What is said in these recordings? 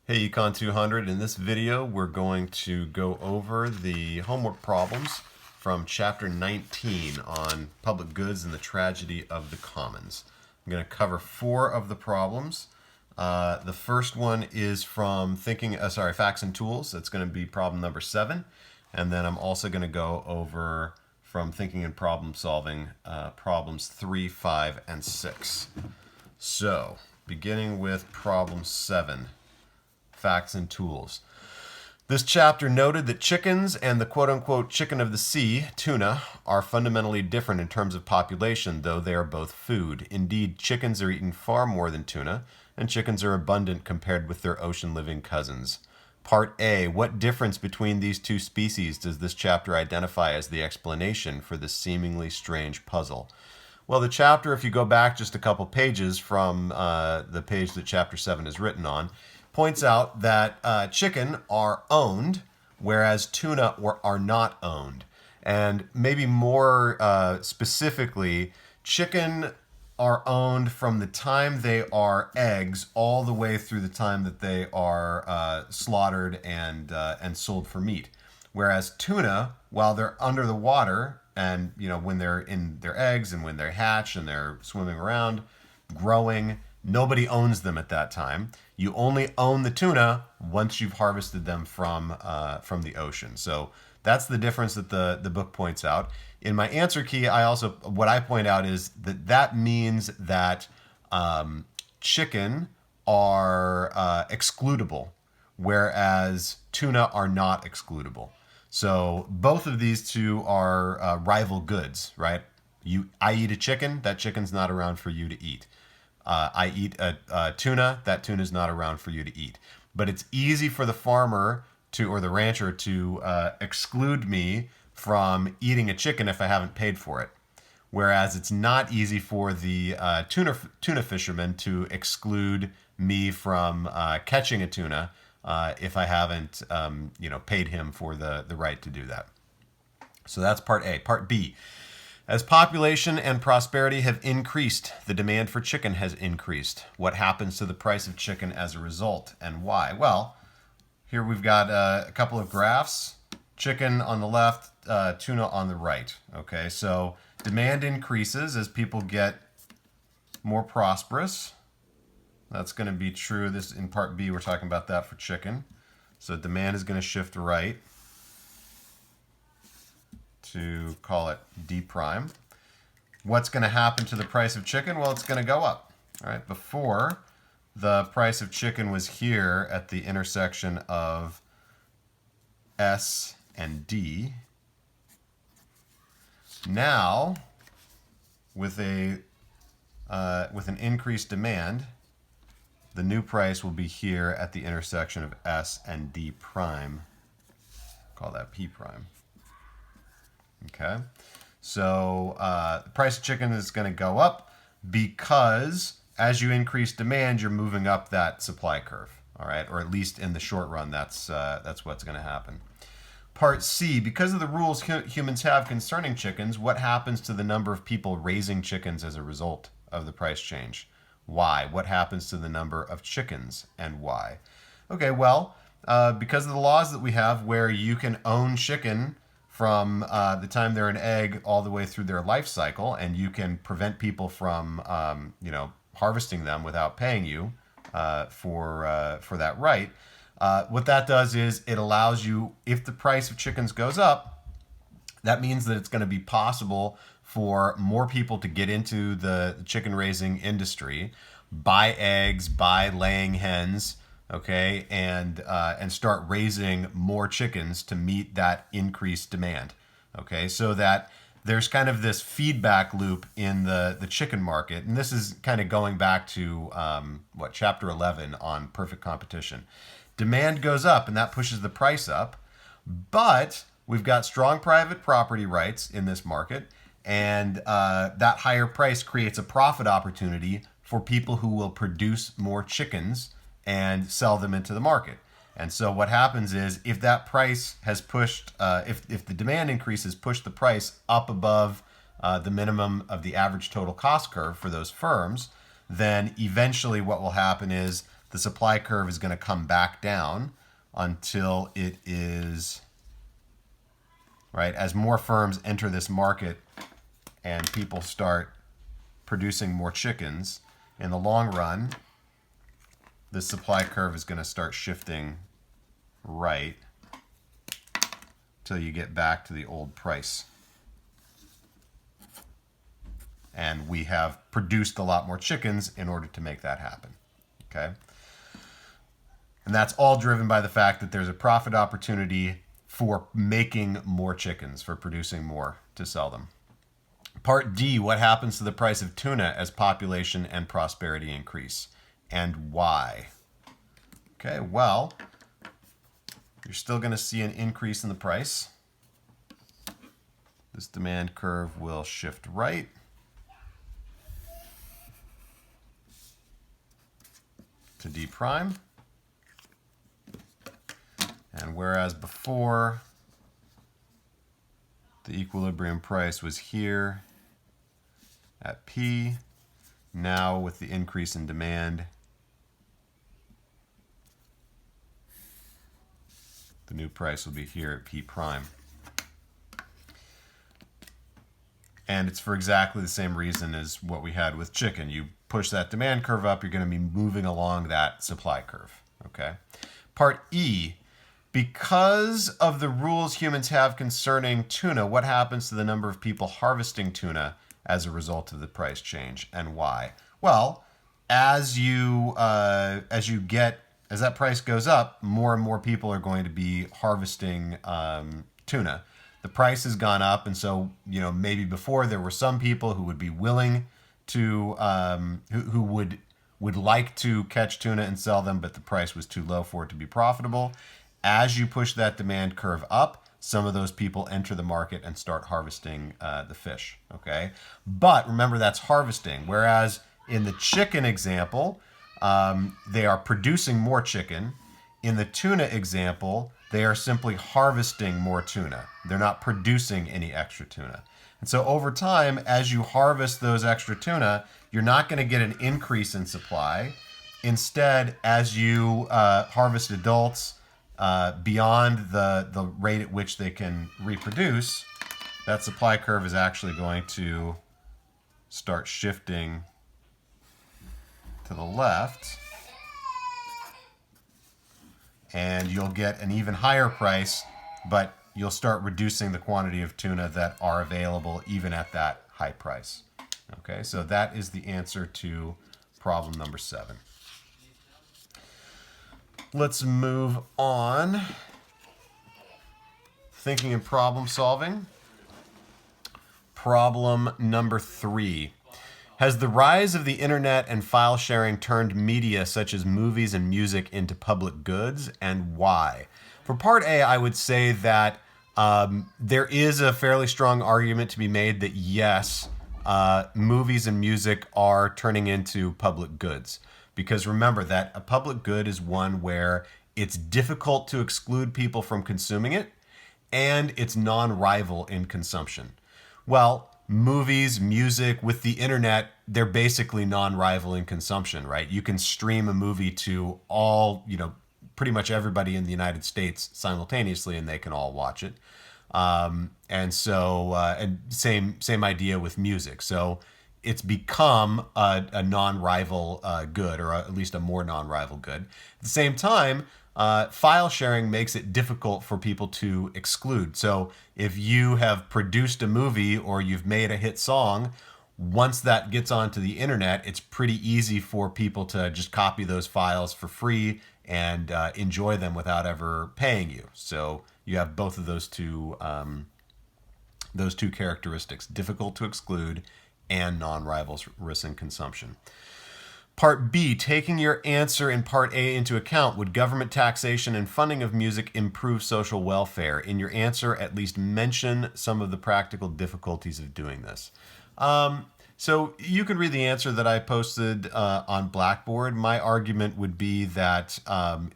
Hey Econ 200, in this video we're going to go over the homework problems from chapter 19 on public goods and the tragedy of the commons. I'm going to cover 4 of the problems. The first one is from Facts and Tools. That's going to be problem number 7. And then I'm also going to go over from Thinking and Problem Solving problems 3, 5, and 6. So, beginning with problem 7. Facts and Tools. This chapter noted that chickens and the quote-unquote chicken of the sea, tuna, are fundamentally different in terms of population, though they are both food. Indeed, chickens are eaten far more than tuna, and chickens are abundant compared with their ocean-living cousins. Part A. What difference between these two species does this chapter identify as the explanation for this seemingly strange puzzle? Well, the chapter, if you go back just a couple pages from the page that chapter 7 is written on, points out that chicken are owned, whereas tuna are not owned. And maybe more specifically, chicken are owned from the time they are eggs all the way through the time that they are slaughtered and sold for meat. Whereas tuna, while they're under the water, and when they're in their eggs and when they hatch and they're swimming around, growing, nobody owns them at that time. You only own the tuna once you've harvested them from the ocean. So that's the difference that the book points out. In my answer key, what I point out is that means that chicken are excludable, whereas tuna are not excludable. So both of these two are rival goods, right? I eat a chicken, that chicken's not around for you to eat. I eat a tuna, that tuna is not around for you to eat. But it's easy for the farmer or the rancher to exclude me from eating a chicken if I haven't paid for it. Whereas it's not easy for the tuna fisherman to exclude me from catching a tuna if I haven't paid him for the right to do that. So that's part A. Part B. As population and prosperity have increased, the demand for chicken has increased. What happens to the price of chicken as a result, and why? Well, here we've got a couple of graphs. Chicken on the left, tuna on the right. Okay, so demand increases as people get more prosperous. That's going to be true. This in part B, we're talking about that for chicken. So demand is going to shift right to call it D prime. What's going to happen to the price of chicken? Well, it's going to go up. All right, before the price of chicken was here at the intersection of S and D. Now, with an increased demand, the new price will be here at the intersection of S and D prime. Call that P prime. Okay, so the price of chicken is going to go up because as you increase demand, you're moving up that supply curve. All right, or at least in the short run, that's what's going to happen. Part C, because of the rules humans have concerning chickens, what happens to the number of people raising chickens as a result of the price change? Why? What happens to the number of chickens and why? Okay, well, because of the laws that we have where you can own chicken from the time they're an egg all the way through their life cycle, and you can prevent people from, harvesting them without paying you for that right. What that does is it allows you, if the price of chickens goes up, that means that it's going to be possible for more people to get into the chicken raising industry, buy eggs, buy laying hens, okay, and start raising more chickens to meet that increased demand, okay, so that there's kind of this feedback loop in the chicken market, and this is kind of going back to chapter 11 on perfect competition. Demand goes up, and that pushes the price up, but we've got strong private property rights in this market, and that higher price creates a profit opportunity for people who will produce more chickens and sell them into the market. And so what happens is if that price has pushed, if the demand increase has pushed the price up above the minimum of the average total cost curve for those firms, then eventually what will happen is the supply curve is going to come back down until it is, right, as more firms enter this market and people start producing more chickens, in the long run, the supply curve is going to start shifting right till you get back to the old price. And we have produced a lot more chickens in order to make that happen. Okay? And that's all driven by the fact that there's a profit opportunity for making more chickens, for producing more to sell them. Part D, what happens to the price of tuna as population and prosperity increase, and why? Okay, well, you're still going to see an increase in the price. This demand curve will shift right. To D prime. And whereas before the equilibrium price was here at P, now with the increase in demand, the new price will be here at P prime. And it's for exactly the same reason as what we had with chicken. You push that demand curve up, you're going to be moving along that supply curve. Okay. Part E, because of the rules humans have concerning tuna, what happens to the number of people harvesting tuna as a result of the price change, and why? Well, as that price goes up, more and more people are going to be harvesting tuna. The price has gone up, and so maybe before there were some people who would be willing to who would like to catch tuna and sell them, but the price was too low for it to be profitable. As you push that demand curve up, some of those people enter the market and start harvesting the fish. Okay, but remember that's harvesting. Whereas in the chicken example, they are producing more chicken. In the tuna example, they are simply harvesting more tuna. They're not producing any extra tuna. And so over time, as you harvest those extra tuna, you're not going to get an increase in supply. Instead, as you harvest adults beyond the rate at which they can reproduce, that supply curve is actually going to start shifting to the left. And you'll get an even higher price, but you'll start reducing the quantity of tuna that are available even at that high price. Okay, so that is the answer to problem number 7. Let's move on. Thinking and problem solving. Problem number 3. Has the rise of the internet and file sharing turned media such as movies and music into public goods, and why? For part A, I would say that there is a fairly strong argument to be made that yes, movies and music are turning into public goods. Because remember that a public good is one where it's difficult to exclude people from consuming it, and it's non-rival in consumption. Well, movies, music, with the internet, they're basically non-rival in consumption, right? You can stream a movie to all, pretty much everybody in the United States simultaneously, and they can all watch it. And same idea with music. So it's become a non-rival good, or at least a more non-rival good. At the same time, file sharing makes it difficult for people to exclude. So if you have produced a movie or you've made a hit song, once that gets onto the internet, it's pretty easy for people to just copy those files for free and enjoy them without ever paying you. So you have both of those two characteristics: difficult to exclude and non-rivalrous in consumption. Part B, taking your answer in Part A into account, would government taxation and funding of music improve social welfare? In your answer, at least mention some of the practical difficulties of doing this. So you can read the answer that I posted on Blackboard. My argument would be that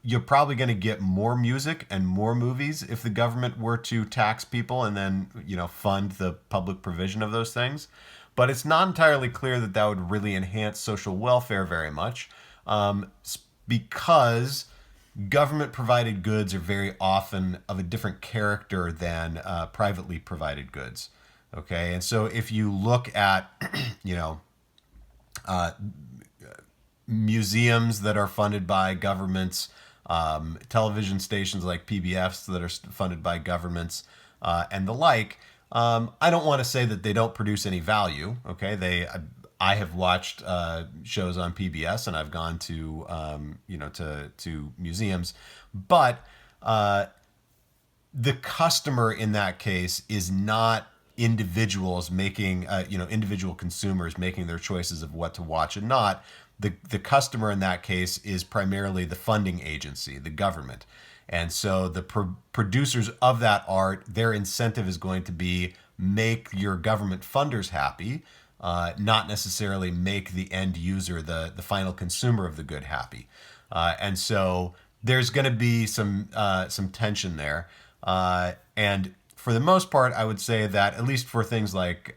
you're probably going to get more music and more movies if the government were to tax people and then, fund the public provision of those things. But it's not entirely clear that that would really enhance social welfare very much, because government provided goods are very often of a different character than privately provided goods. Okay, and so if you look at, you know, museums that are funded by governments, television stations like PBS that are funded by governments, and the like. I don't want to say that they don't produce any value. Okay, I have watched shows on PBS and I've gone to to museums, but the customer in that case is not individuals making individual consumers making their choices of what to watch and not. The customer in that case is primarily the funding agency, the government. And so the producers of that art, their incentive is going to be make your government funders happy, not necessarily make the end user, the final consumer of the good, happy. And so there's going to be some tension there. And for the most part, I would say that at least for things like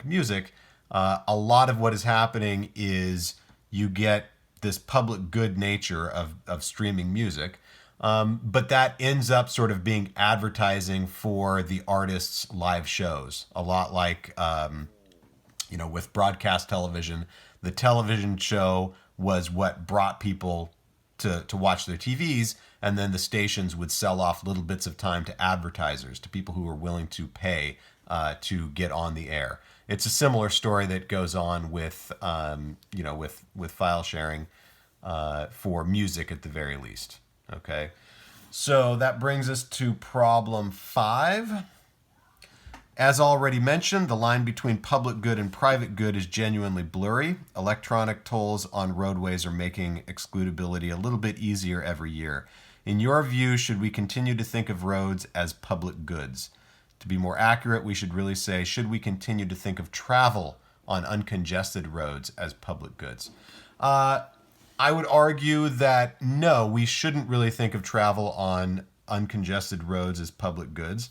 music, a lot of what is happening is you get this public good nature of streaming music. But that ends up sort of being advertising for the artist's live shows. A lot like, with broadcast television, the television show was what brought people to watch their TVs, and then the stations would sell off little bits of time to advertisers, to people who were willing to pay to get on the air. It's a similar story that goes on with, with file sharing for music at the very least. Okay, so that brings us to problem 5. As already mentioned, the line between public good and private good is genuinely blurry. Electronic tolls on roadways are making excludability a little bit easier every year. In your view, should we continue to think of roads as public goods? To be more accurate, we should really say, should we continue to think of travel on uncongested roads as public goods? I would argue that no, we shouldn't really think of travel on uncongested roads as public goods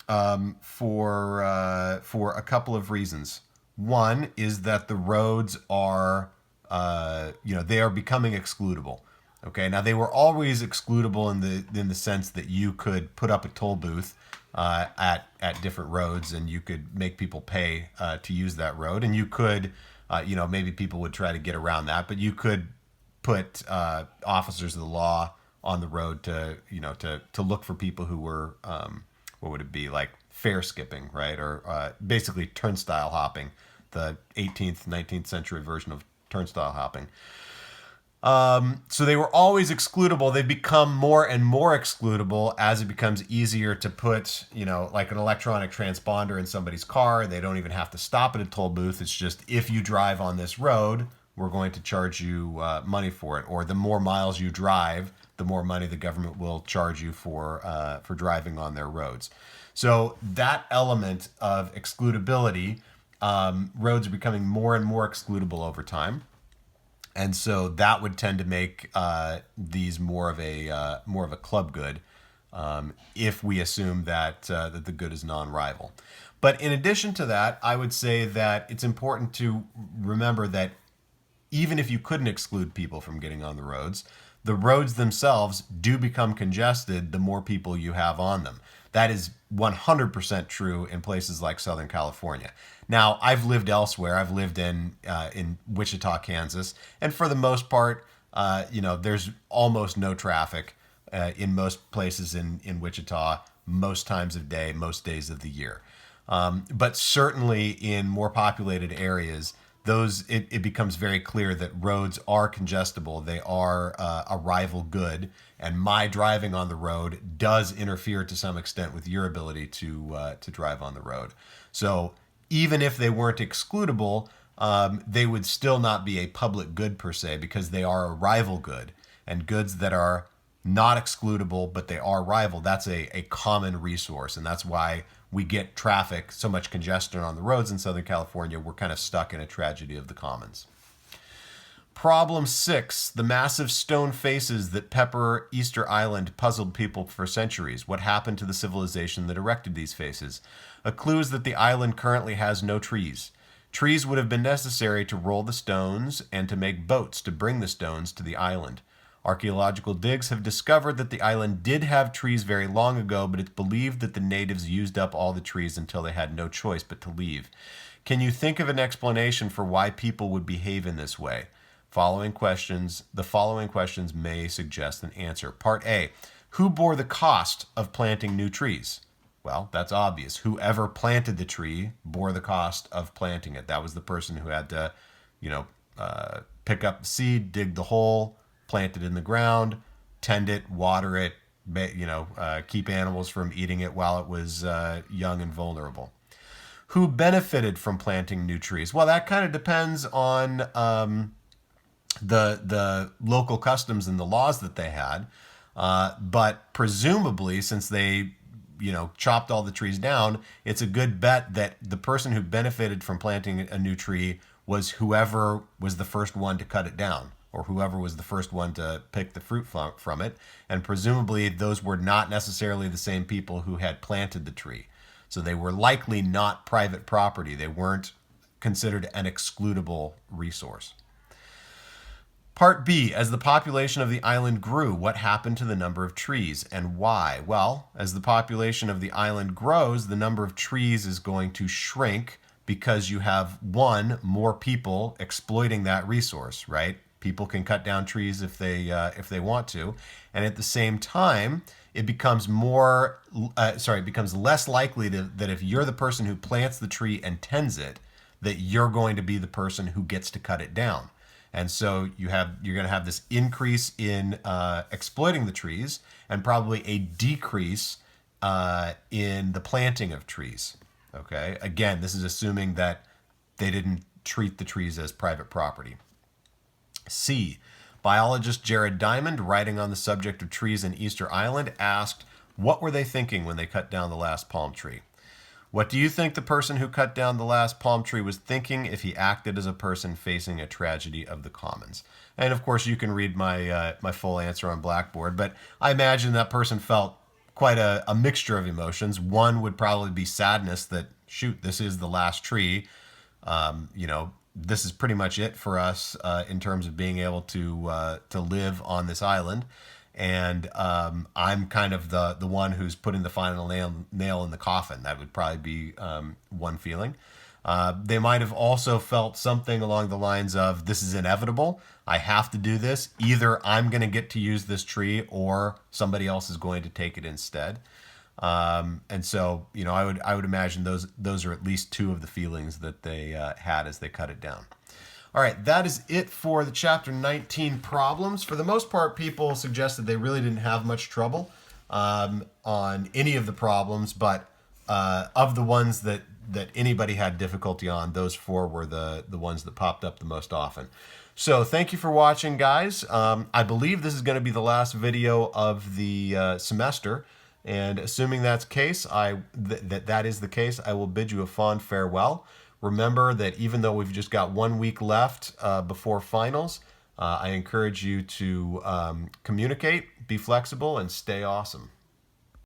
for a couple of reasons. One is that the roads are, they are becoming excludable. Okay, now they were always excludable in the sense that you could put up a toll booth at different roads, and you could make people pay to use that road, and you could. Maybe people would try to get around that, but you could put officers of the law on the road to look for people who were, what would it be, like fare skipping, right? Or basically turnstile hopping, the 18th, 19th century version of turnstile hopping. So they were always excludable. They become more and more excludable as it becomes easier to put, like an electronic transponder in somebody's car. They don't even have to stop at a toll booth. It's just, if you drive on this road, we're going to charge you money for it. Or the more miles you drive, the more money the government will charge you for driving on their roads. So that element of excludability, roads are becoming more and more excludable over time. And so that would tend to make these more of a club good, if we assume that the good is non-rival. But in addition to that, I would say that it's important to remember that even if you couldn't exclude people from getting on the roads themselves do become congested the more people you have on them. That is 100% true in places like Southern California. Now, I've lived elsewhere. I've lived in Wichita, Kansas, and for the most part, there's almost no traffic in most places in Wichita, most times of day, most days of the year. But certainly in more populated areas, it becomes very clear that roads are congestible. They are a rival good, and my driving on the road does interfere to some extent with your ability to drive on the road. So even if they weren't excludable, they would still not be a public good per se, because they are a rival good. And goods that are not excludable but they are rival, that's a common resource, and that's why we get traffic, so much congestion on the roads in Southern California. We're kind of stuck in a tragedy of the commons. Problem 6, the massive stone faces that pepper Easter Island puzzled people for centuries. What happened to the civilization that erected these faces? A clue is that the island currently has no trees. Trees would have been necessary to roll the stones and to make boats to bring the stones to the island. Archaeological digs have discovered that the island did have trees very long ago, but it's believed that the natives used up all the trees until they had no choice but to leave. Can you think of an explanation for why people would behave in this way? The following questions may suggest an answer. Part A, who bore the cost of planting new trees? Well, that's obvious. Whoever planted the tree bore the cost of planting it. That was the person who had to, pick up the seed, dig the hole, plant it in the ground, tend it, water it, keep animals from eating it while it was young and vulnerable. Who benefited from planting new trees? Well, that kind of depends on the local customs and the laws that they had. But presumably, since they chopped all the trees down, it's a good bet that the person who benefited from planting a new tree was whoever was the first one to cut it down, or whoever was the first one to pick the fruit from it. And presumably those were not necessarily the same people who had planted the tree. So they were likely not private property. They weren't considered an excludable resource. Part B, as the population of the island grew, what happened to the number of trees and why? Well, as the population of the island grows, the number of trees is going to shrink because you have, one, more people exploiting that resource, right? People can cut down trees if they want to. And at the same time, it becomes less likely that if you're the person who plants the tree and tends it, that you're going to be the person who gets to cut it down. And so you're going to have this increase in exploiting the trees and probably a decrease in the planting of trees. Okay. Again, this is assuming that they didn't treat the trees as private property. C. Biologist Jared Diamond, writing on the subject of trees in Easter Island, asked, what were they thinking when they cut down the last palm tree? What do you think the person who cut down the last palm tree was thinking if he acted as a person facing a tragedy of the commons? And of course, you can read my full answer on Blackboard, but I imagine that person felt quite a mixture of emotions. One would probably be sadness that, shoot, this is the last tree. This is pretty much it for us in terms of being able to live on this island. And I'm kind of the one who's putting the final nail in the coffin. That would probably be one feeling. They might have also felt something along the lines of, this is inevitable. I have to do this. Either I'm going to get to use this tree or somebody else is going to take it instead. And so, I would imagine those are at least two of the feelings that they had as they cut it down. All right, that is it for the Chapter 19 problems. For the most part, people suggested they really didn't have much trouble on any of the problems, but of the ones that anybody had difficulty on, those four were the ones that popped up the most often. So thank you for watching, guys. I believe this is going to be the last video of the semester, and assuming that's case, that is the case, I will bid you a fond farewell. Remember that even though we've just got 1 week left before finals, I encourage you to communicate, be flexible, and stay awesome.